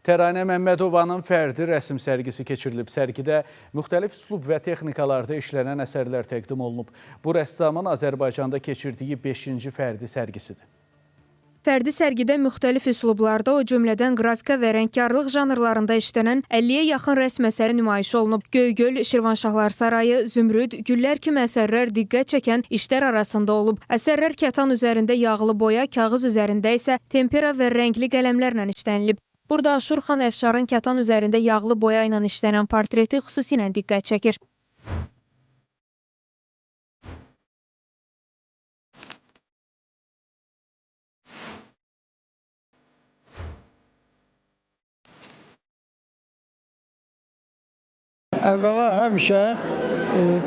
Təranə Məmmədovanın fərdi rəsm sərgisi keçirilib. Sərgidə müxtəlif üslub və texnikalarda işlənən əsərlər təqdim olunub. Bu rəssamın Azərbaycanda keçirdiyi 5-ci fərdi sərgisidir. Fərdi sərgidə müxtəlif üslublarda, o cümlədən qrafika və rəngkarlıq janrlarında işlənən 50-yə yaxın rəsm əsəri nümayiş olunub. Göygöl, Şirvanşahlar Sarayı, Zümrüd, Güllər kimi əsərlər diqqət çəkən işlər arasında olub. Əsərlər kətan üzərində yağlı boya, kağız üzərində isə tempera və rəngli qələmlərlə işlənilib. Burada Şurxan Əfşarın kətan üzərində yağlı boya ilə işlənən portreti xüsusilə diqqət çəkir. Əvvəla həmişə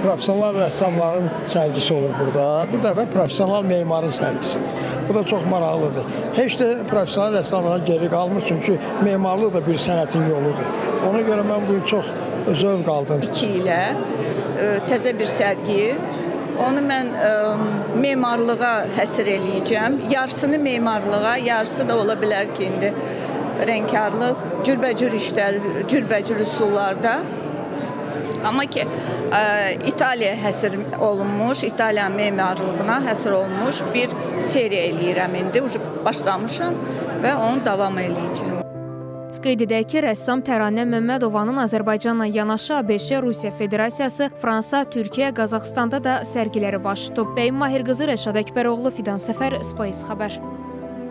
professional rəssamların sərgisi olur burada. Bu dəfə professional memarın sərgisi. Bu da çox maraqlıdır. Heç də professional rəssamlara geri qalmır, çünki memarlıq da bir sənətin yoludur. Ona görə mən bu gün çox zövq aldım. 2 ilə təzə bir sərgi. Onu mən memarlığa həsr eləyəcəm. Yarısını memarlığa, yarısı da ola bilər ki, indi rəngkarlıq, cürbəcür işlər, cürbəcür üsullarda. Amma ki, İtaliya həsr olunmuş, İtaliya memarlığına həsr olunmuş bir seriya eləyirəm indi. Başlamışam və onu davam eləyəcəm. Qeyd edək ki, rəssam Təranə Məmmədovanın Azərbaycanla yanaşı ABŞ, Rusiya Federasiyası, Fransa, Türkiyə, Qazaxstanda da sərgiləri baş tutub. Bəyim Mahir qızı Rəşad Əkbəroğlu, Fidan Səfər, Space xəbər.